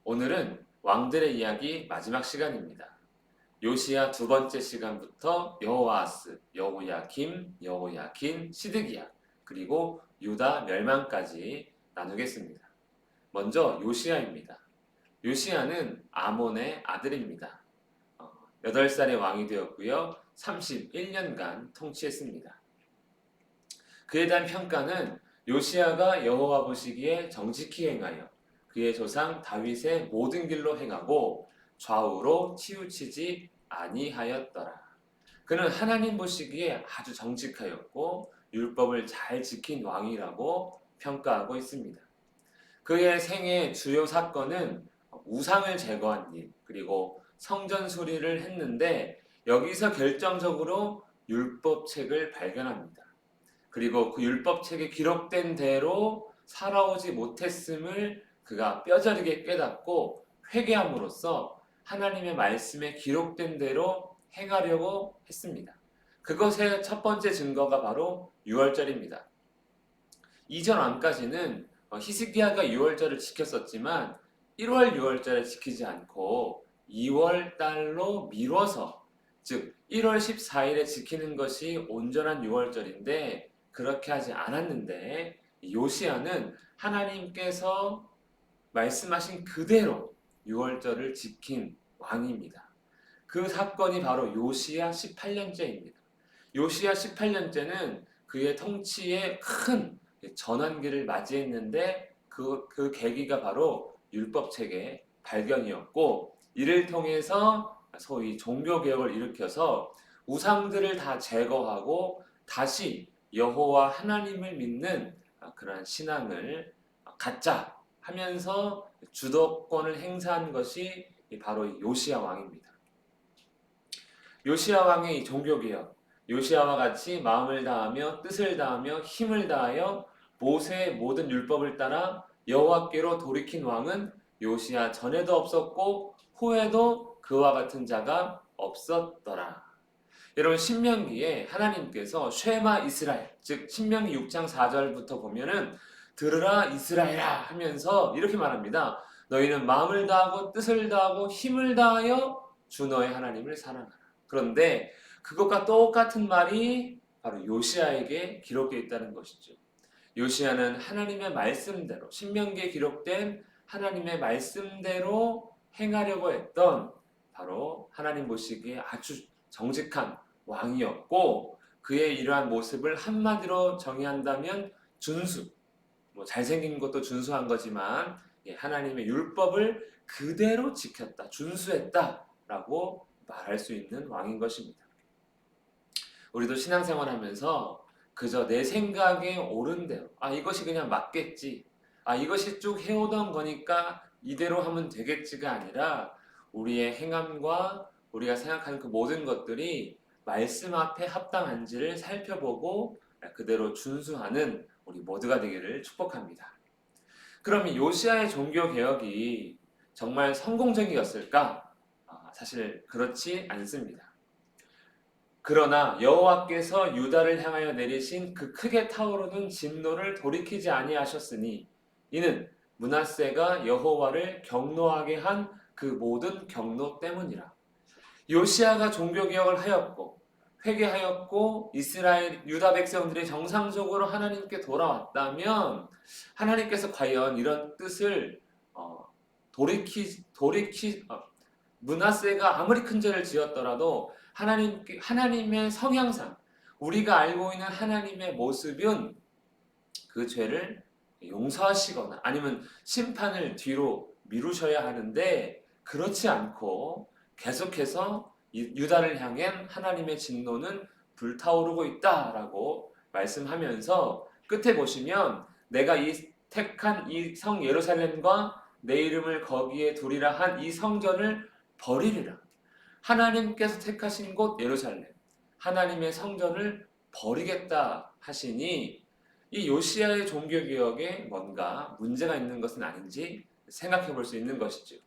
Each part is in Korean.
오늘은 왕들의 이야기 마지막 시간입니다. 요시야 두 번째 시간부터 여호아스, 여호야김, 여호야킨, 시드기야, 그리고 유다 멸망까지 나누겠습니다. 먼저 요시야입니다. 요시야는 아몬의 아들입니다. 8살의 왕이 되었고요. 31년간 통치했습니다. 그에 대한 평가는 요시야가 여호와 보시기에 정직히 행하여 그의 조상 다윗의 모든 길로 행하고 좌우로 치우치지 아니하였더라. 그는 하나님 보시기에 아주 정직하였고 율법을 잘 지킨 왕이라고 평가하고 있습니다. 그의 생애 주요 사건은 우상을 제거한 일, 그리고 성전 수리를 했는데 여기서 결정적으로 율법책을 발견합니다. 그리고 그 율법책에 기록된 대로 살아오지 못했음을 그가 뼈저리게 깨닫고 회개함으로써 하나님의 말씀에 기록된 대로 행하려고 했습니다. 그것의 첫 번째 증거가 바로 유월절입니다. 이전 왕까지는 히스기야가 유월절을 지켰었지만 1월 유월절을 지키지 않고 2월 달로 미뤄서, 즉 1월 14일에 지키는 것이 온전한 유월절인데 그렇게 하지 않았는데, 요시야는 하나님께서 말씀하신 그대로 유월절을 지킨 왕입니다. 그 사건이 바로 요시야 18년째입니다. 요시야 18년째는 그의 통치에 큰 전환기를 맞이했는데 그 계기가 바로 율법책의 발견이었고, 이를 통해서 소위 종교개혁을 일으켜서 우상들을 다 제거하고 다시 여호와 하나님을 믿는 그러한 신앙을 갖자 하면서 주도권을 행사한 것이 바로 요시야 왕입니다. 요시야 왕의 종교개혁, 요시야와 같이 마음을 다하며 뜻을 다하며 힘을 다하여 모세의 모든 율법을 따라 여호와께로 돌이킨 왕은 요시야 전에도 없었고 후에도 그와 같은 자가 없었더라. 여러분, 신명기에 하나님께서 쉐마 이스라엘, 즉 신명기 6장 4절부터 보면은 들으라 이스라엘아 하면서 이렇게 말합니다. 너희는 마음을 다하고 뜻을 다하고 힘을 다하여 주 너의 하나님을 사랑하라. 그런데 그것과 똑같은 말이 바로 요시야에게 기록되어 있다는 것이죠. 요시야는 하나님의 말씀대로, 신명기에 기록된 하나님의 말씀대로 행하려고 했던 바로 하나님 보시기에 아주 정직한 왕이었고, 그의 이러한 모습을 한마디로 정의한다면 준수, 잘생긴 것도 준수한 거지만 하나님의 율법을 그대로 지켰다, 준수했다라고 말할 수 있는 왕인 것입니다. 우리도 신앙생활하면서 그저 내 생각에 옳은 대로, 이것이 그냥 맞겠지, 이것이 쭉 해오던 거니까 이대로 하면 되겠지가 아니라 우리의 행함과 우리가 생각하는 그 모든 것들이 말씀 앞에 합당한지를 살펴보고 그대로 준수하는 우리 모두가 되기를 축복합니다. 그럼 이 요시야의 종교개혁이 정말 성공적이었을까? 사실 그렇지 않습니다. 그러나 여호와께서 유다를 향하여 내리신 그 크게 타오르는 진노를 돌이키지 아니하셨으니 이는 므낫세가 여호와를 경노하게 한 그 모든 경노 때문이라. 요시야가 종교개혁을 하였고 회개하였고 이스라엘 유다 백성들이 정상적으로 하나님께 돌아왔다면 하나님께서 과연 이런 뜻을 므낫세가 아무리 큰 죄를 지었더라도 하나님의 성향상 우리가 알고 있는 하나님의 모습은 그 죄를 용서하시거나 아니면 심판을 뒤로 미루셔야 하는데, 그렇지 않고 계속해서 유다를 향한 하나님의 진노는 불타오르고 있다라고 말씀하면서 끝에 보시면 내가 택한 이 성 예루살렘과 내 이름을 거기에 두리라 한 이 성전을 버리리라. 하나님께서 택하신 곳 예루살렘, 하나님의 성전을 버리겠다 하시니 이 요시야의 종교개혁에 뭔가 문제가 있는 것은 아닌지 생각해 볼 수 있는 것이죠.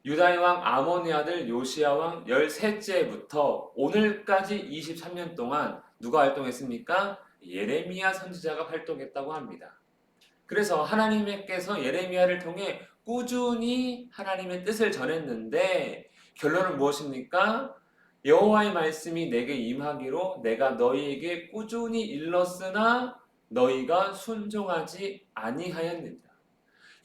유다의 왕 아몬의 아들 요시야 왕 13제부터 오늘까지 23년 동안 누가 활동했습니까? 예레미야 선지자가 활동했다고 합니다. 그래서 하나님께서 예레미야를 통해 꾸준히 하나님의 뜻을 전했는데 결론은 무엇입니까? 여호와의 말씀이 내게 임하기로 내가 너희에게 꾸준히 일렀으나 너희가 순종하지 아니하였느니라.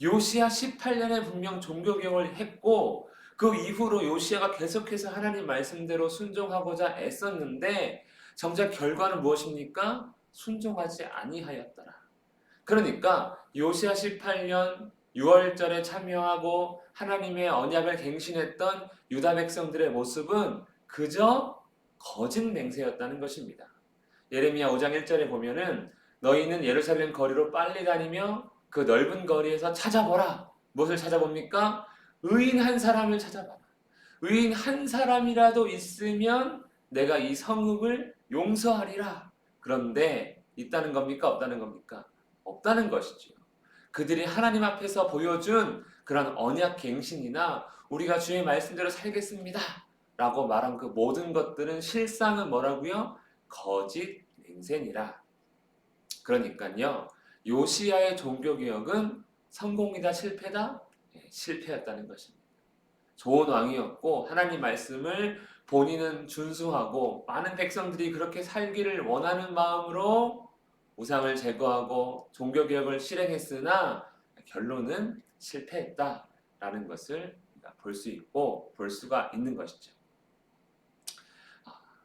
요시야 18년에 분명 종교개혁을 했고 그 이후로 요시야가 계속해서 하나님 말씀대로 순종하고자 애썼는데 정작 결과는 무엇입니까? 순종하지 아니하였더라. 그러니까 요시야 18년 6월절에 참여하고 하나님의 언약을 갱신했던 유다 백성들의 모습은 그저 거짓 맹세였다는 것입니다. 예레미야 5장 1절에 보면은 너희는 예루살렘 거리로 빨리 다니며 그 넓은 거리에서 찾아보라. 무엇을 찾아봅니까? 의인 한 사람을 찾아봐라. 의인 한 사람이라도 있으면 내가 이 성읍을 용서하리라. 그런데 있다는 겁니까? 없다는 겁니까? 없다는 것이죠. 그들이 하나님 앞에서 보여준 그런 언약 갱신이나 우리가 주의 말씀대로 살겠습니다. 라고 말한 그 모든 것들은 실상은 뭐라고요? 거짓 맹세니라. 그러니까요. 요시야의 종교개혁은 성공이다 실패다? 실패였다는 것입니다. 좋은 왕이었고 하나님 말씀을 본인은 준수하고 많은 백성들이 그렇게 살기를 원하는 마음으로 우상을 제거하고 종교개혁을 실행했으나 결론은 실패했다라는 것을 볼 수 있고 볼 수가 있는 것이죠.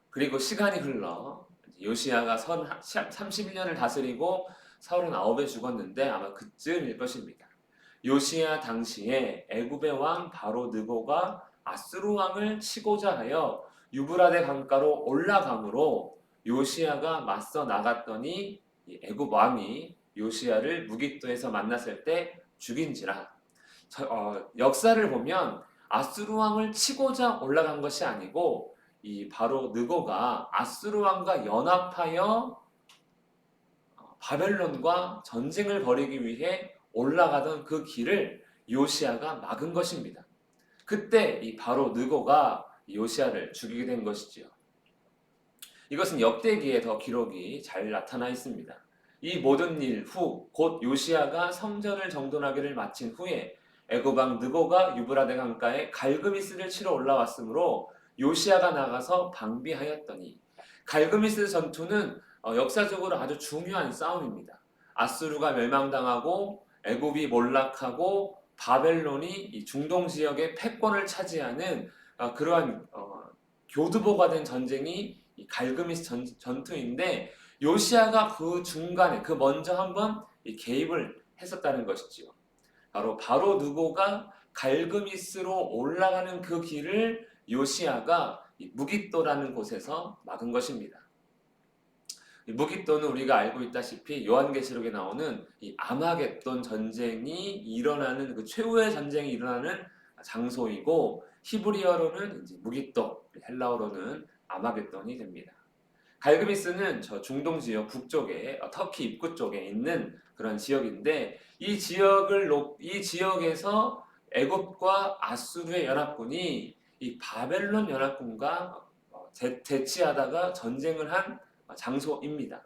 그리고 시간이 흘러 요시야가 31년을 다스리고 39에 죽었는데 아마 그쯤일 것입니다. 요시야 당시에 애굽의 왕 바로 느고가 아수르 왕을 치고자 하여 유브라데 강가로 올라가므로 요시야가 맞서 나갔더니 애굽 왕이 요시야를 무깃도에서 만났을 때 죽인지라. 역사를 보면 아수르 왕을 치고자 올라간 것이 아니고 이 바로 느고가 아수르 왕과 연합하여 바벨론과 전쟁을 벌이기 위해 올라가던 그 길을 요시야가 막은 것입니다. 그때 이 바로 느고가 요시야를 죽이게 된 것이지요. 이것은 역대기에 더 기록이 잘 나타나 있습니다. 이 모든 일 후 곧 요시야가 성전을 정돈하기를 마친 후에 애굽 왕 느고가 유브라데 강가에 갈그미스를 치러 올라왔으므로 요시야가 나가서 방비하였더니 갈그미스 전투는 역사적으로 아주 중요한 싸움입니다. 아수르가 멸망당하고 애굽이 몰락하고 바벨론이 이 중동 지역의 패권을 차지하는 그러한 교두보가 된 전쟁이 이 갈그미스 전투인데 요시야가 그 중간에 그 먼저 한번 개입을 했었다는 것이지요. 바로 느고가 갈그미스로 올라가는 그 길을 요시야가 무깃도라는 곳에서 막은 것입니다. 무깃도는 우리가 알고 있다시피 요한계시록에 나오는 이 아마겟돈 전쟁이 일어나는 그 최후의 전쟁이 일어나는 장소이고 히브리어로는 이제 무깃도, 헬라어로는 아마겟돈이 됩니다. 갈그미스는 저 중동 지역 북쪽에 터키 입구 쪽에 있는 그런 지역인데 이 지역에서 애굽과 아수르의 연합군이 이 바벨론 연합군과 대치하다가 전쟁을 한 장소입니다.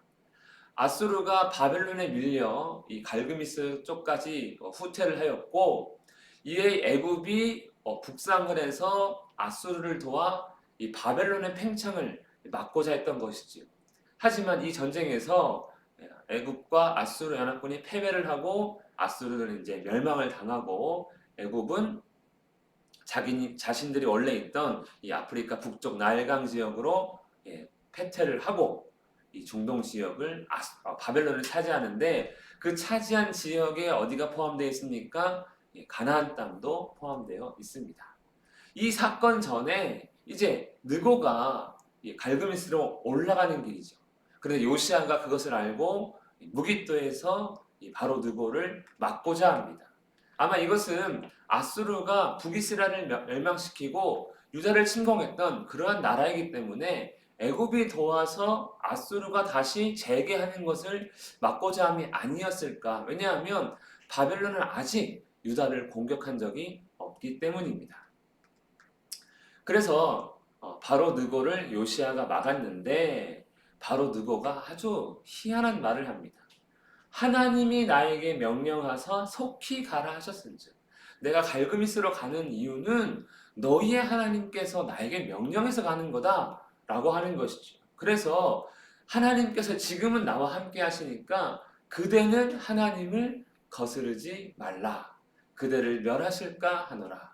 아수르가 바벨론에 밀려 이 갈그미스 쪽까지 후퇴를 하였고 이에 애굽이 북상을 해서 아수르를 도와 이 바벨론의 팽창을 막고자 했던 것이지요. 하지만 이 전쟁에서 애굽과 아수르 연합군이 패배를 하고 아수르는 이제 멸망을 당하고 애굽은 자신들이 원래 있던 이 아프리카 북쪽 나일강 지역으로 패퇴를 하고 이 중동 지역을 바벨론을 차지하는데 그 차지한 지역에 어디가 포함되어 있습니까? 가나안 땅도 포함되어 있습니다. 이 사건 전에 이제 느고가 갈그미스로 올라가는 길이죠. 그런데 요시야가 그것을 알고 무깃도에서 바로 느고를 막고자 합니다. 아마 이것은 아수르가 북이스라엘을 멸망시키고 유다를 침공했던 그러한 나라이기 때문에 애굽이 도와서 아수르가 다시 재개하는 것을 막고자 함이 아니었을까? 왜냐하면 바벨론은 아직 유다를 공격한 적이 없기 때문입니다. 그래서 바로 느고를 요시야가 막았는데 바로 느고가 아주 희한한 말을 합니다. 하나님이 나에게 명령하사 속히 가라 하셨은즉 내가 갈그미스로 가는 이유는 너희의 하나님께서 나에게 명령해서 가는 거다라고 하는 것이죠. 그래서 하나님께서 지금은 나와 함께 하시니까 그대는 하나님을 거스르지 말라. 그대를 멸하실까 하노라.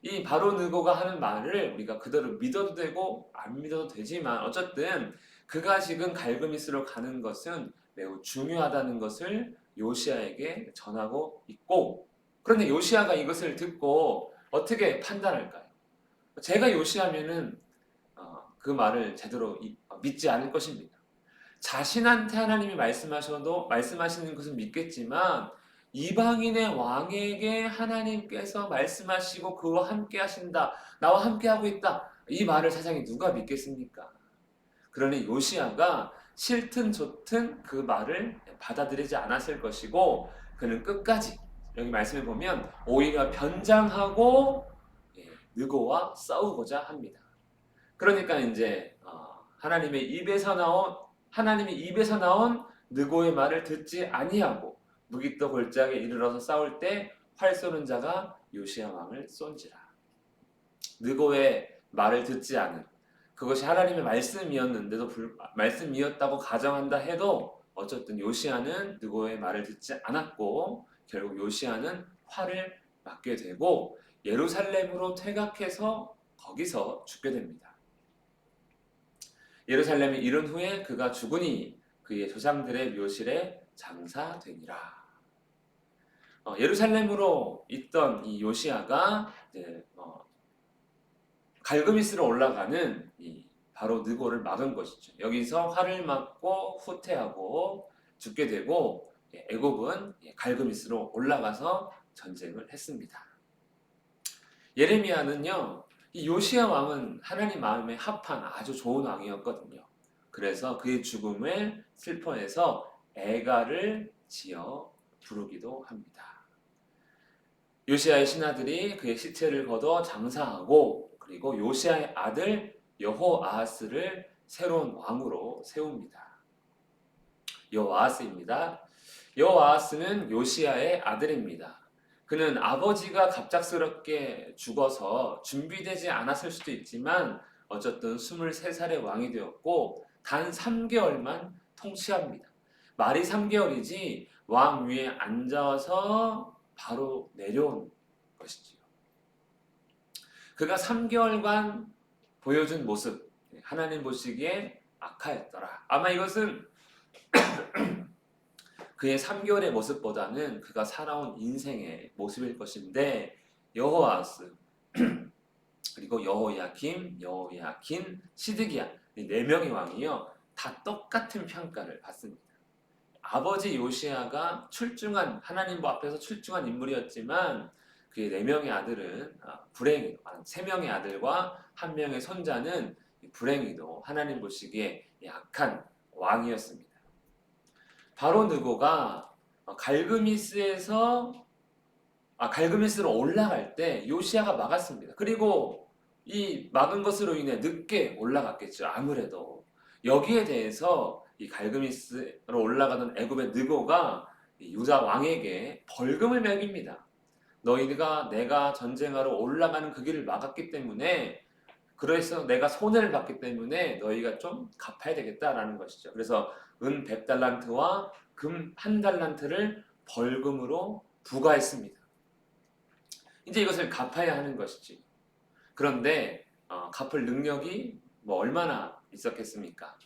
이 바로 느고가 하는 말을 우리가 그대로 믿어도 되고 안 믿어도 되지만 어쨌든 그가 지금 갈그미스로 가는 것은 매우 중요하다는 것을 요시아에게 전하고 있고, 그런데 요시아가 이것을 듣고 어떻게 판단할까요? 제가 요시아면은 그 말을 제대로 믿지 않을 것입니다. 자신한테 하나님이 말씀하시는 것은 믿겠지만 이방인의 왕에게 하나님께서 말씀하시고 그와 함께 하신다, 나와 함께 하고 있다, 이 말을 세상에 누가 믿겠습니까? 그러니 요시아가 싫든 좋든 그 말을 받아들이지 않았을 것이고, 그는 끝까지 여기 말씀을 보면 오히려 변장하고 느고와 싸우고자 합니다. 그러니까 이제 하나님의 입에서 나온 느고의 말을 듣지 아니하고 무기또 골짜기에 이르러서 싸울 때 활 쏘는 자가 요시야 왕을 쏜지라. 느고의 말을 듣지 않은, 그것이 하나님의 말씀이었다고 가정한다 해도 어쨌든 요시야는 느고의 말을 듣지 않았고 결국 요시야는 활을 맞게 되고 예루살렘으로 퇴각해서 거기서 죽게 됩니다. 예루살렘이 이른 후에 그가 죽으니 그의 조상들의 묘실에 장사되니라. 예루살렘으로 있던 이 요시야가 갈그미스로 올라가는 이 바로 느고를 막은 것이죠. 여기서 활을 맞고 후퇴하고 죽게 되고 애굽은 갈그미스로 올라가서 전쟁을 했습니다. 예레미야는요, 이 요시야 왕은 하나님 마음에 합한 아주 좋은 왕이었거든요. 그래서 그의 죽음을 슬퍼해서 애가를 지어 부르기도 합니다. 요시야의 신하들이 그의 시체를 걷어 장사하고 그리고 요시야의 아들 여호아하스를 새로운 왕으로 세웁니다. 여호아하스입니다. 여호아하스는 요시야의 아들입니다. 그는 아버지가 갑작스럽게 죽어서 준비되지 않았을 수도 있지만 어쨌든 23살의 왕이 되었고 단 3개월만 통치합니다. 말이 3개월이지 왕 위에 앉아서 바로 내려온 것이지요. 그가 3개월간 보여준 모습, 하나님 보시기에 악하였더라. 아마 이것은 그의 3개월의 모습보다는 그가 살아온 인생의 모습일 것인데, 여호아스 그리고 여호야김, 여호야킨, 시드기야 이 4명의 왕이요 다 똑같은 평가를 받습니다. 아버지 요시야가 하나님 앞에서 출중한 인물이었지만 그의 4명의 아들은 불행히도 3명의 아들과 1명의 손자는 불행히도 하나님 보시기에 악한 왕이었습니다. 바로 느고가 갈그미스로 올라갈 때 요시야가 막았습니다. 그리고 이 막은 것으로 인해 늦게 올라갔겠죠. 아무래도 여기에 대해서 이 갈그미스로 올라가던 애굽의 느고가 유다 왕에게 벌금을 매깁니다. 너희가 내가 전쟁하러 올라가는 그 길을 막았기 때문에, 그래서 내가 손해를 봤기 때문에 너희가 좀 갚아야 되겠다라는 것이죠. 그래서 은 100달란트와 금 1달란트를 벌금으로 부과했습니다. 이제 이것을 갚아야 하는 것이지. 그런데 갚을 능력이 얼마나 있었겠습니까?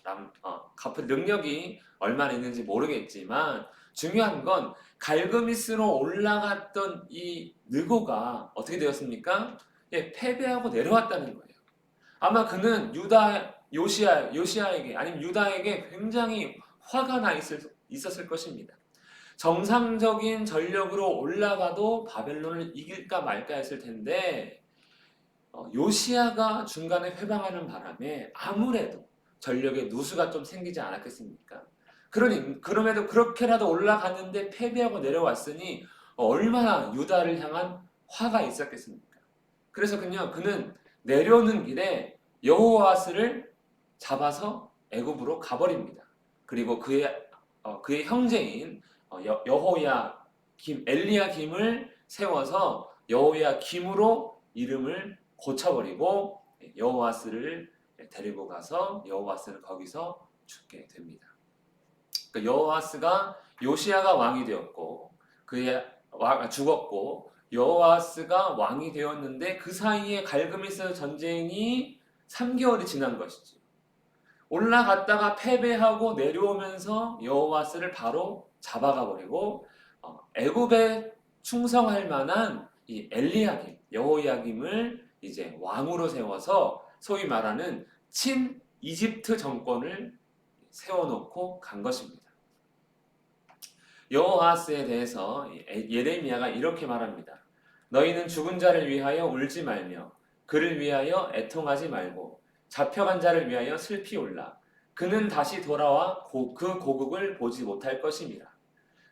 갚을 능력이 얼마나 있는지 모르겠지만 중요한 건 갈그미스로 올라갔던 이 느고가 어떻게 되었습니까? 패배하고 내려왔다는 거예요. 아마 그는 요시야에게 아니면 유다에게 굉장히 화가 나 있었을 것입니다. 정상적인 전력으로 올라가도 바벨론을 이길까 말까 했을 텐데 요시야가 중간에 회방하는 바람에 아무래도 전력에 누수가 좀 생기지 않았겠습니까? 그럼에도 그렇게라도 올라갔는데 패배하고 내려왔으니 얼마나 유다를 향한 화가 있었겠습니까? 그래서 그는 내려오는 길에 여호아스를 잡아서 애굽으로 가버립니다. 그리고 그의 형제인 여호야김, 엘리야김을 세워서 여호야김으로 이름을 고쳐버리고 여호아스를 데리고 가서 여호아스는 거기서 죽게 됩니다. 그러니까 여호아스가 요시야가 왕이 되었고 죽었고 여호아스가 왕이 되었는데 그 사이에 갈그미스 전쟁이 3개월이 지난 것이죠. 올라갔다가 패배하고 내려오면서 여호와스를 바로 잡아가 버리고 애굽에 충성할 만한 이 엘리야김, 여호야김을 이제 왕으로 세워서 소위 말하는 친 이집트 정권을 세워놓고 간 것입니다. 여호아스에 대해서 예레미야가 이렇게 말합니다. 너희는 죽은 자를 위하여 울지 말며 그를 위하여 애통하지 말고 잡혀간 자를 위하여 슬피 울라. 그는 다시 돌아와 그 고국을 보지 못할 것임이라.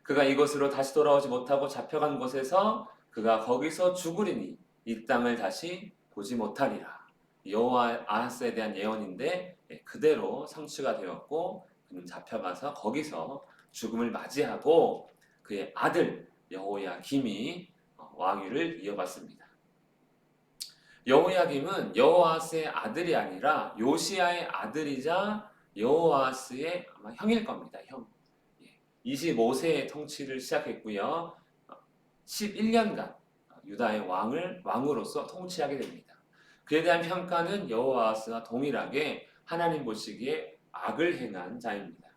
그가 이곳으로 다시 돌아오지 못하고 잡혀간 곳에서 그가 거기서 죽으리니 이 땅을 다시 보지 못하리라. 여호아스에 대한 예언인데 그대로 성취가 되었고 그는 잡혀가서 거기서 죽음을 맞이하고 그의 아들 여호야김이 왕위를 이어갔습니다. 여호야김은 여호아스의 아들이 아니라 요시야의 아들이자 여호아스의 아마 형일 겁니다. 형. 25세의 통치를 시작했고요. 11년간 유다의 왕으로서 통치하게 됩니다. 그에 대한 평가는 여호아스와 동일하게 하나님 보시기에 악을 행한 자입니다.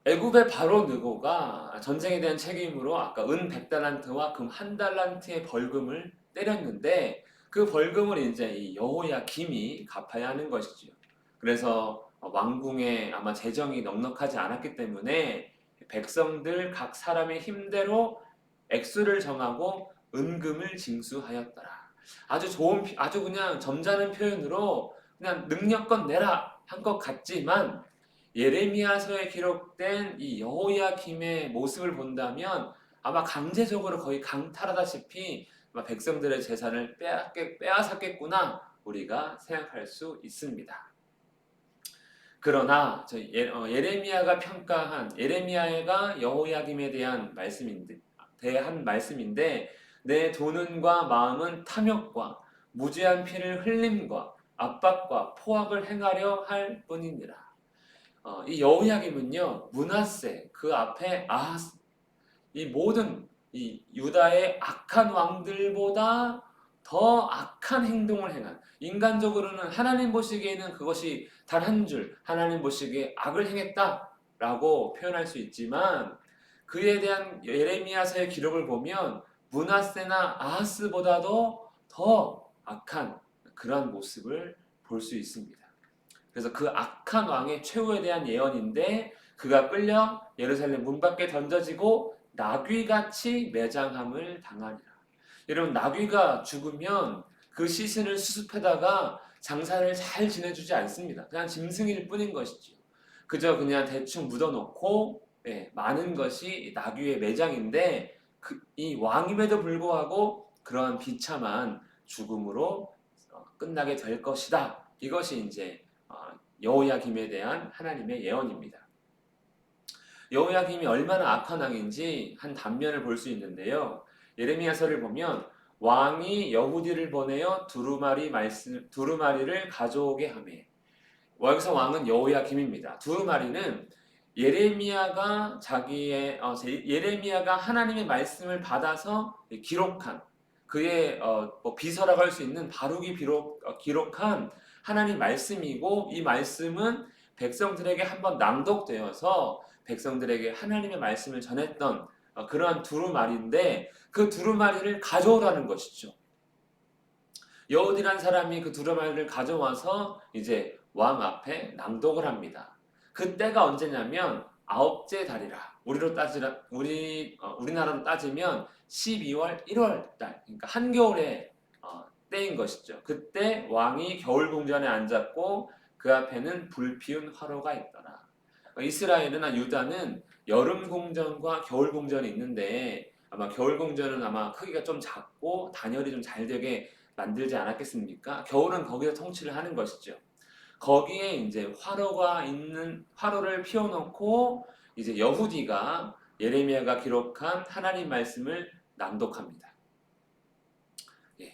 애굽의 바로 느고가 전쟁에 대한 책임으로 아까 은 100달란트와 금 1달란트의 벌금을 때렸는데 그 벌금을 이제 이 여호야김이 갚아야 하는 것이죠. 그래서 왕궁에 아마 재정이 넉넉하지 않았기 때문에 백성들 각 사람의 힘대로 액수를 정하고 은금을 징수하였더라. 아주 그냥 점잖은 표현으로 그냥 능력껏 내라 한 것 같지만 예레미야서에 기록된 이 여호야김의 모습을 본다면 아마 강제적으로 거의 강탈하다시피 아마 백성들의 재산을 빼앗았겠구나 우리가 생각할 수 있습니다. 그러나 예레미야가 평가한 예레미야가 여호야김에 대한 말씀인데 내 도는과 마음은 탐욕과 무죄한 피를 흘림과 압박과 포악을 행하려 할 뿐이니라. 이 여호야김은요 므낫세 그 앞에 아하스 이 모든 이 유다의 악한 왕들보다 더 악한 행동을 행한 인간적으로는 하나님 보시기에는 그것이 단 한 줄 하나님 보시기에 악을 행했다라고 표현할 수 있지만 그에 대한 예레미야서의 기록을 보면 므낫세나 아하스보다도 더 악한 그런 모습을 볼 수 있습니다. 그래서 그 악한 왕의 최후에 대한 예언인데 그가 끌려 예루살렘 문 밖에 던져지고 나귀같이 매장함을 당하리라. 여러분 나귀가 죽으면 그 시신을 수습해다가 장사를 잘 지내주지 않습니다. 그냥 짐승일 뿐인 것이죠. 그저 그냥 대충 묻어놓고 많은 것이 나귀의 매장인데 이 왕임에도 불구하고 그러한 비참한 죽음으로 끝나게 될 것이다. 이것이 이제 여호야김에 대한 하나님의 예언입니다. 여호야김이 얼마나 악한 왕인지 한 단면을 볼 수 있는데요. 예레미야서를 보면 왕이 여후디를 보내어 두루마리를 가져오게 하매 여기서 왕은 여호야김입니다. 두루마리는 예레미야가 하나님의 말씀을 받아서 기록한 그의 비서라고 할 수 있는 바룩이 기록한 하나님 말씀이고 이 말씀은 백성들에게 한번 낭독되어서 백성들에게 하나님의 말씀을 전했던 그러한 두루마리인데 그 두루마리를 가져오라는 것이죠. 여우디란 사람이 그 두루마리를 가져와서 이제 왕 앞에 낭독을 합니다. 그때가 언제냐면 아홉째 달이라 우리나라로 따지면 12월 1월 달 그러니까 한겨울에 때인 것이죠. 그때 왕이 겨울궁전에 앉았고 그 앞에는 불피운 화로가 있더라. 이스라엘이나 유다는 여름궁전과 겨울궁전이 있는데 아마 겨울궁전은 아마 크기가 좀 작고 단열이 좀 잘 되게 만들지 않았겠습니까? 겨울은 거기서 통치를 하는 것이죠. 거기에 이제 화로를 피워놓고 이제 여후디가 예레미야가 기록한 하나님 말씀을 낭독합니다.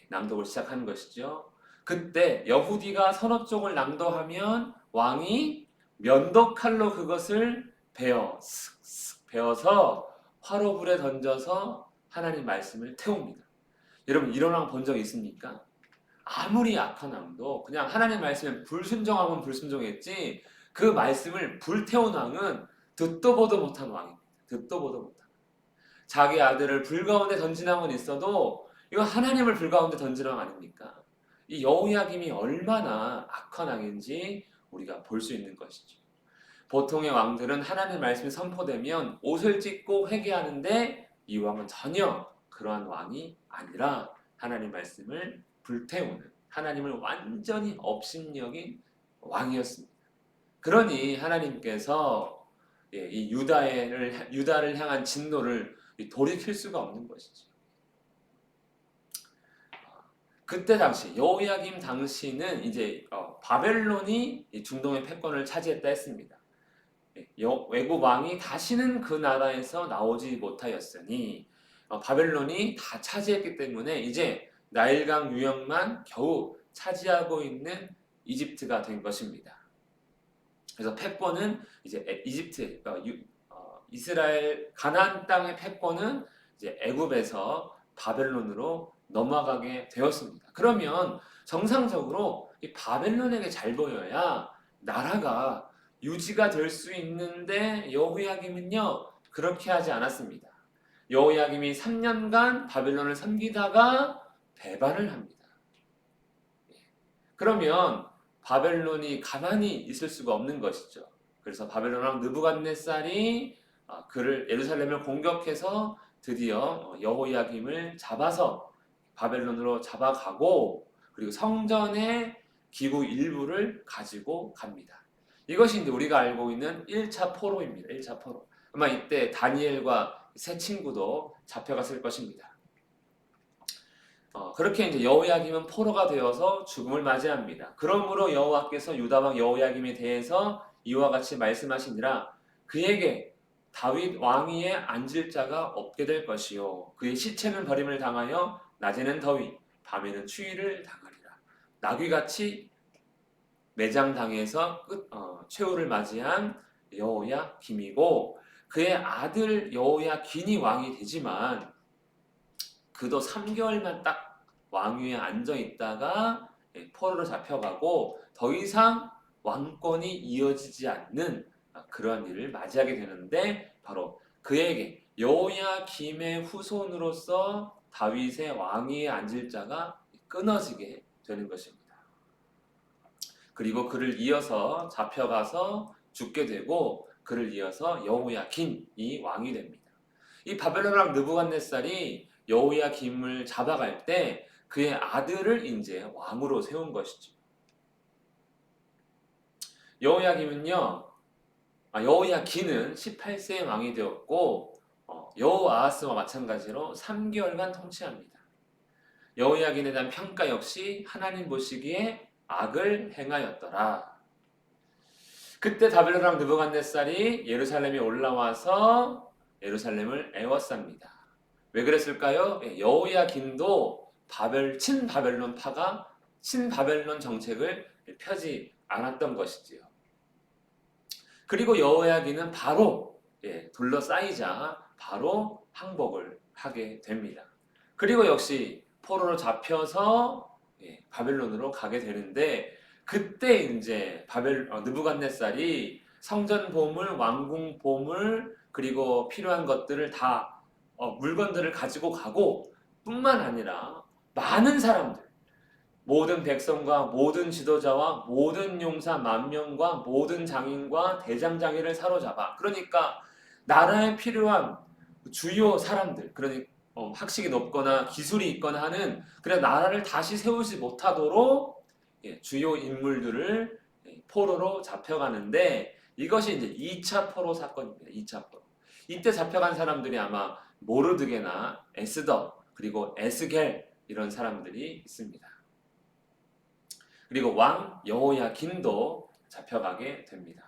낭독을 시작한 것이죠. 그때 여후디가 서너 쪽을 낭독하면 왕이 면도칼로 그것을 베어서 화로불에 던져서 하나님 말씀을 태웁니다. 여러분 이런 왕 본 적 있습니까? 아무리 악한 왕도 그냥 하나님 말씀에 불순종하면 불순종했지 그 말씀을 불태운 왕은 듣도 보도 못한 왕입니다. 듣도 보도 못한. 자기 아들을 불 가운데 던진 왕은 있어도 이거 하나님을 불 가운데 던진 왕 아닙니까? 이 여호야김이 얼마나 악한 왕인지 우리가 볼 수 있는 것이죠. 보통의 왕들은 하나님 말씀이 선포되면 옷을 찢고 회개하는데 이 왕은 전혀 그러한 왕이 아니라 하나님 말씀을 불태우는 하나님을 완전히 업신여긴 왕이었습니다. 그러니 하나님께서 이 유다를 향한 진노를 돌이킬 수가 없는 것이죠. 그때 당시 여호야김 당시는 이제 바벨론이 중동의 패권을 차지했다 했습니다. 외국 왕이 다시는 그 나라에서 나오지 못하였으니 바벨론이 다 차지했기 때문에 이제 나일강 유역만 겨우 차지하고 있는 이집트가 된 것입니다. 그래서 패권은 이제 이집트, 이스라엘 가나안 땅의 패권은 이제 애굽에서 바벨론으로 넘어가게 되었습니다. 그러면 정상적으로 이 바벨론에게 잘 보여야 나라가 유지가 될 수 있는데 여호야김은요 그렇게 하지 않았습니다. 여호야김이 3년간 바벨론을 섬기다가 배반을 합니다. 그러면 바벨론이 가만히 있을 수가 없는 것이죠. 그래서 바벨론 왕 느부갓네살이 그를 예루살렘을 공격해서 드디어 여호야김을 잡아서 바벨론으로 잡아가고 그리고 성전의 기구 일부를 가지고 갑니다. 이것이 이제 우리가 알고 있는 1차 포로입니다. 1차 포로. 아마 이때 다니엘과 세 친구도 잡혀갔을 것입니다. 그렇게 이제 여호야김은 포로가 되어서 죽음을 맞이합니다. 그러므로 여호와께서 유다 왕 여호야김에 대해서 이와 같이 말씀하시니라 그에게 다윗 왕위에 앉을 자가 없게 될 것이요 그의 시체는 버림을 당하여 낮에는 더위 밤에는 추위를 당하리라. 나귀같이 매장당해서 최후를 맞이한 여호야김이고 그의 아들 여호야긴이 왕이 되지만 그도 3개월만 딱 왕위에 앉아 있다가 포로로 잡혀가고 더 이상 왕권이 이어지지 않는 그러한 일을 맞이하게 되는데 바로 그에게 여호야김의 후손으로서 다윗의 왕위에 앉을 자가 끊어지게 되는 것입니다. 그리고 그를 이어서 잡혀가서 죽게 되고 그를 이어서 여호야긴이 왕이 됩니다. 이 바벨론 왕 느부갓네살이 여호야김을 잡아갈 때 그의 아들을 이제 왕으로 세운 것이죠. 여호야긴은 18세에 왕이 되었고 여호아하스와 마찬가지로 3개월간 통치합니다. 여호야긴에 대한 평가 역시 하나님 보시기에 악을 행하였더라. 그때 바벨론 왕 느부갓네살이 예루살렘에 올라와서 예루살렘을 애워쌉니다. 왜 그랬을까요? 여호야긴도 친바벨론파가 친바벨론 정책을 펴지 않았던 것이지요. 그리고 여호야긴은 바로 둘러싸이자 바로 항복을 하게 됩니다. 그리고 역시 포로로 잡혀서 바벨론으로 가게 되는데 그때 이제 느부갓네살이 성전 보물, 왕궁 보물 그리고 필요한 것들을 다 물건들을 가지고 가고 뿐만 아니라 많은 사람들 모든 백성과 모든 지도자와 모든 용사 만명과 모든 장인과 대장장이를 사로잡아 그러니까 나라에 필요한 주요 사람들 그러니까 학식이 높거나 기술이 있거나 하는 그래 나라를 다시 세우지 못하도록 주요 인물들을 포로로 잡혀가는데 이것이 이제 2차 포로 사건입니다. 2차 포로. 이때 잡혀간 사람들이 아마 모르드게나 에스더 그리고 에스겔 이런 사람들이 있습니다. 그리고 왕 여호야긴도 잡혀가게 됩니다.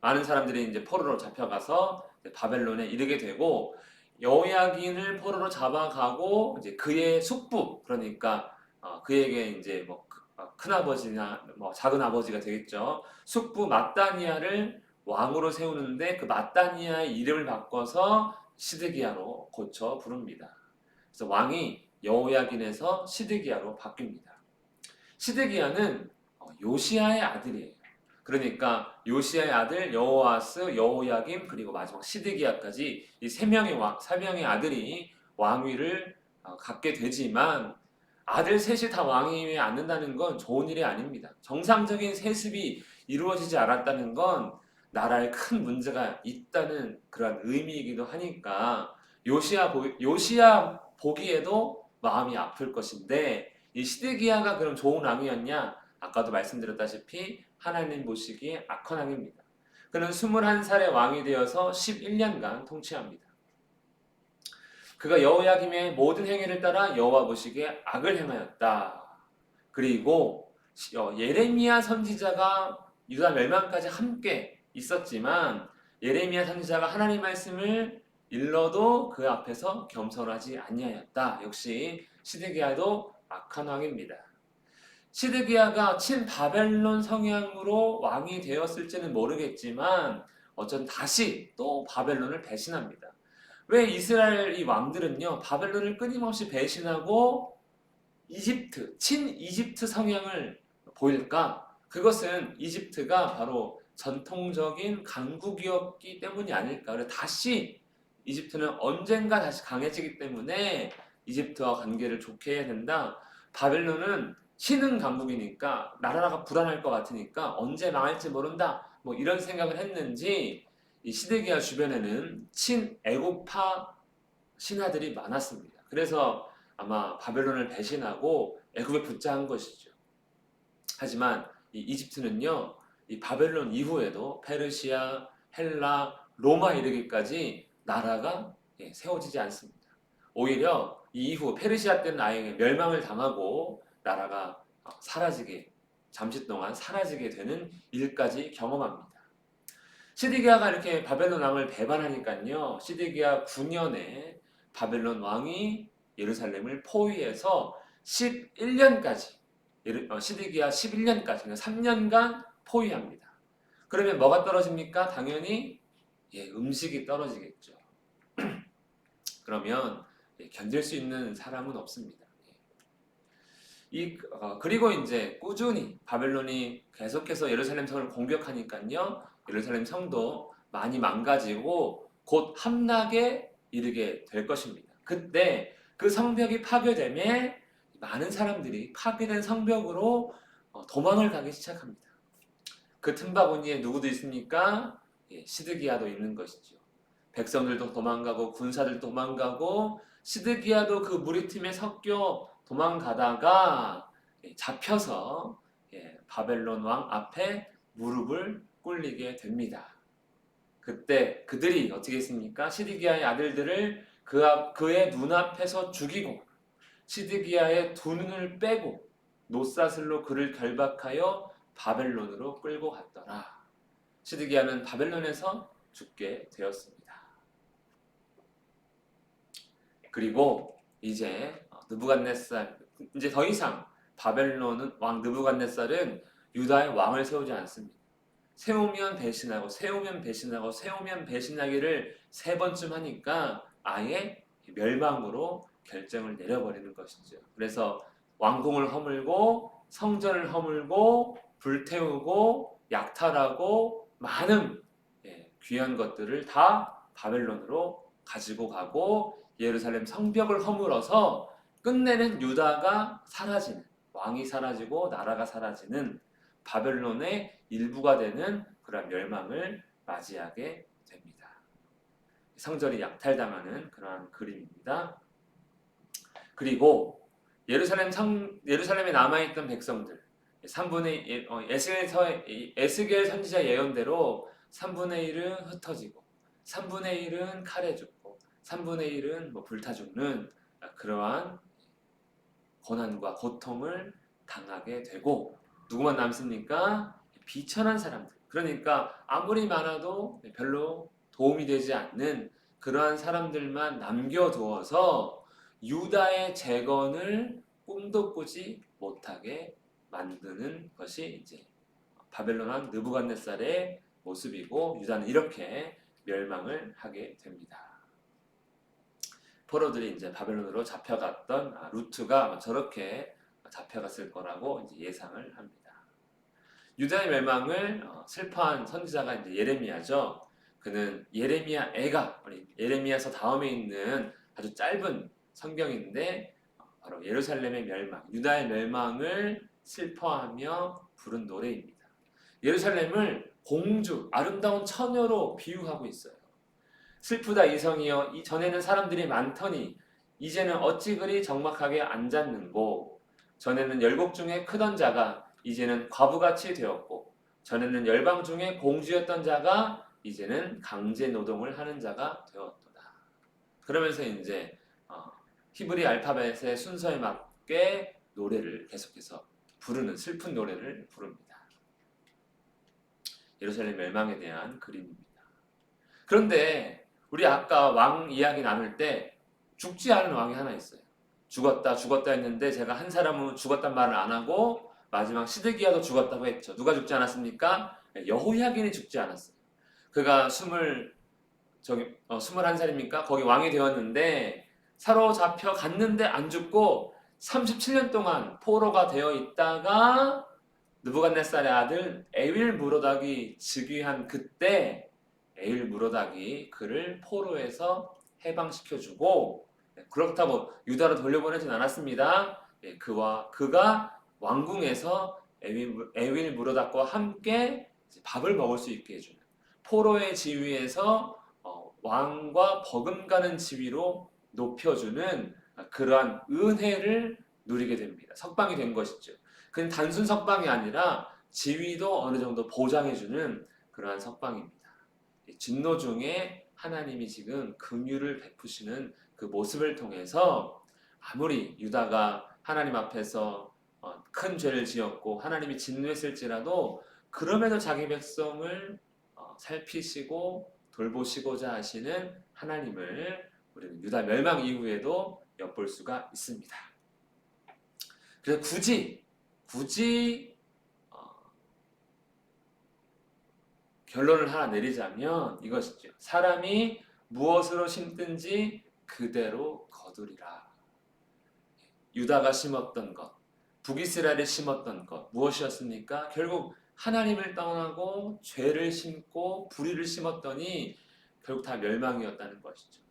많은 사람들이 이제 포로로 잡혀가서 바벨론에 이르게 되고 여호야긴을 포로로 잡아가고 이제 그의 숙부 그러니까 그에게 이제 뭐 큰아버지나 뭐 작은아버지가 되겠죠. 숙부 mat단이야를 왕으로 세우는데 그 mat단이야의 이름을 바꿔서 시드기야로 고쳐 부릅니다. 그래서 왕이 여호야긴에서 시드기야로 바뀝니다. 시드기야는 요시야의 아들이에요. 그러니까 요시야의 아들 여호아스, 여호야김 그리고 마지막 시드기야까지 이 세 명의 아들이 왕위를 갖게 되지만 아들 셋이 다 왕위에 앉는다는 건 좋은 일이 아닙니다. 정상적인 세습이 이루어지지 않았다는 건 나라에 큰 문제가 있다는 그런 의미이기도 하니까 요시야 보기에도 마음이 아플 것인데 이 시드기야가 그럼 좋은 왕이었냐? 아까도 말씀드렸다시피 하나님 보시기에 악한 왕입니다. 그는 21살의 왕이 되어서 11년간 통치합니다. 그가 여호야김의 모든 행위를 따라 여호와 보시기에 악을 행하였다. 그리고 예레미야 선지자가 유다 멸망까지 함께 있었지만 예레미야 선지자가 하나님 말씀을 일러도 그 앞에서 겸손하지 아니하였다. 역시 시드기야도 악한 왕입니다. 시드기야가 친바벨론 성향으로 왕이 되었을지는 모르겠지만 어쩐 다시 또 바벨론을 배신합니다. 왜 이스라엘 이 왕들은요 바벨론을 끊임없이 배신하고 친 이집트 성향을 보일까? 그것은 이집트가 바로 전통적인 강국이었기 때문이 아닐까. 그래서 다시 이집트는 언젠가 다시 강해지기 때문에 이집트와 관계를 좋게 해야 된다. 바벨론은 신흥 강국이니까 나라가 불안할 것 같으니까 언제 망할지 모른다. 뭐 이런 생각을 했는지 이 시드기야 주변에는 친애국파 신하들이 많았습니다. 그래서 아마 바벨론을 배신하고 애굽에 붙자한 것이죠. 하지만 이 이집트는요, 이 바벨론 이후에도 페르시아, 헬라, 로마 이르기까지 나라가 세워지지 않습니다. 오히려 이 이후 페르시아 때는 아예 멸망을 당하고 나라가 사라지게 잠시 동안 사라지게 되는 일까지 경험합니다. 시드기야가 이렇게 바벨론 왕을 배반하니까요. 시드기야 9년에 바벨론 왕이 예루살렘을 포위해서 11년까지 시드기야 11년까지 그러니까 3년간 포위합니다. 그러면 뭐가 떨어집니까? 당연히 음식이 떨어지겠죠. 그러면 견딜 수 있는 사람은 없습니다. 그리고 이제 꾸준히 바벨론이 계속해서 예루살렘 성을 공격하니까요. 예루살렘 성도 많이 망가지고 곧 함락에 이르게 될 것입니다. 그때 그 성벽이 파괴되면 많은 사람들이 파괴된 성벽으로 도망을 가기 시작합니다. 그 틈바구니에 누구도 있습니까? 시드기야도 있는 것이죠. 백성들도 도망가고 군사들도 도망가고 시드기야도 그 무리 틈에 섞여 도망가다가 잡혀서 바벨론 왕 앞에 무릎을 꿇리게 됩니다. 그때 그들이 어떻게 했습니까? 시드기야의 아들들을 그의 눈앞에서 죽이고 시드기야의 두 눈을 빼고 노사슬로 그를 결박하여 바벨론으로 끌고 갔더라. 시드기야는 바벨론에서 죽게 되었습니다. 그리고 이제 느부갓네살 이제 더 이상 바벨론은 왕 느부갓네살은 유다의 왕을 세우지 않습니다. 세우면 배신하고 세우면 배신하고 세우면 배신하기를 3번쯤 하니까 아예 멸망으로 결정을 내려버리는 것이죠. 그래서 왕궁을 허물고 성전을 허물고 불태우고 약탈하고 많은 귀한 것들을 다 바벨론으로 가지고 가고 예루살렘 성벽을 허물어서 끝내는 유다가 사라지는 왕이 사라지고 나라가 사라지는 바벨론의 일부가 되는 그런 멸망을 맞이하게 됩니다. 성전이 약탈당하는 그러한 그림입니다. 그리고 예루살렘에 남아있던 백성들 3분의 에스겔 선지자 예언대로 3분의 1은 흩어지고 3분의 1은 칼에 죽고 3분의 1은 불타 죽는 그러한 고난과 고통을 당하게 되고 누구만 남습니까? 비천한 사람들. 그러니까 아무리 많아도 별로 도움이 되지 않는 그러한 사람들만 남겨두어서 유다의 재건을 꿈도 꾸지 못하게 만드는 것이 이제 바벨론 왕 느부갓네살의 모습이고, 유다는 이렇게 멸망을 하게 됩니다. 포로들이 이제 바벨론으로 잡혀갔던 루트가 아마 저렇게 잡혀갔을 거라고 이제 예상을 합니다. 유다의 멸망을 슬퍼한 선지자가 이제 예레미야죠. 그는 예레미야 애가, 예레미야서 다음에 있는 아주 짧은 성경인데 바로 예루살렘의 멸망, 유다의 멸망을 슬퍼하며 부른 노래입니다. 예루살렘을 공주, 아름다운 처녀로 비유하고 있어요. 슬프다 이성이여, 전에는 사람들이 많더니 이제는 어찌 그리 적막하게 앉았는고, 전에는 열국 중에 크던 자가 이제는 과부같이 되었고, 전에는 열방 중에 공주였던 자가 이제는 강제 노동을 하는 자가 되었도다. 그러면서 이제 히브리 알파벳의 순서에 맞게 노래를 계속해서 부르는, 슬픈 노래를 부릅니다. 예루살렘 멸망에 대한 그림입니다. 그런데 우리 아까 왕 이야기 나눌 때 죽지 않은 왕이 하나 있어요. 죽었다 했는데 제가 한 사람은 죽었단 말을 안 하고 마지막 시드기야도 죽었다고 했죠. 누가 죽지 않았습니까? 여호야긴이 죽지 않았어요. 그가 21살입니까? 거기 왕이 되었는데 사로잡혀 갔는데 안 죽고 37년 동안 포로가 되어 있다가 느부갓네살의 아들 에윌 무로닥이 즉위한 그때 에윌 무로닥이 그를 포로에서 해방시켜주고, 그렇다고 유다로 돌려보내진 않았습니다. 그가 왕궁에서 에윌 무로닥과 함께 밥을 먹을 수 있게 해주는, 포로의 지위에서 왕과 버금가는 지위로 높여주는 그러한 은혜를 누리게 됩니다. 석방이 된 것이죠. 그는 단순 석방이 아니라 지위도 어느 정도 보장해주는 그러한 석방입니다. 진노 중에 하나님이 지금 긍휼을 베푸시는 그 모습을 통해서 아무리 유다가 하나님 앞에서 큰 죄를 지었고 하나님이 진노했을지라도 그럼에도 자기 백성을 살피시고 돌보시고자 하시는 하나님을 우리는 유다 멸망 이후에도 엿볼 수가 있습니다. 그래서 굳이 결론을 하나 내리자면 이것이죠. 사람이 무엇으로 심든지 그대로 거두리라. 유다가 심었던 것, 북이스라엘이 심었던 것 무엇이었습니까? 결국 하나님을 떠나고 죄를 심고 불의를 심었더니 결국 다 멸망이었다는 것이죠.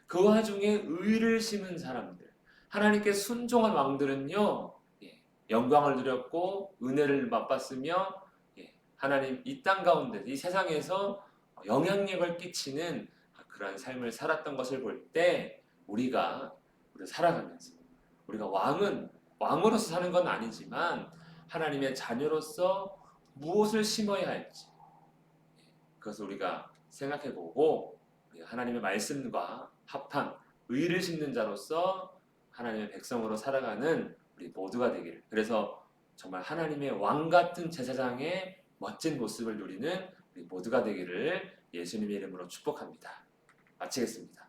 그 와중에 의를 심은 사람들, 하나님께 순종한 왕들은요, 영광을 누렸고 은혜를 맛봤으며 하나님 이 땅 가운데 이 세상에서 영향력을 끼치는 그러한 삶을 살았던 것을 볼 때 우리가 살아가면서 우리가 왕으로서 사는 건 아니지만 하나님의 자녀로서 무엇을 심어야 할지 그것을 우리가 생각해보고 하나님의 말씀과 합한 의를 심는 자로서 하나님의 백성으로 살아가는 우리 모두가 되기를, 그래서 정말 하나님의 왕 같은 제사장의 멋진 모습을 누리는 우리 모두가 되기를 예수님의 이름으로 축복합니다. 마치겠습니다.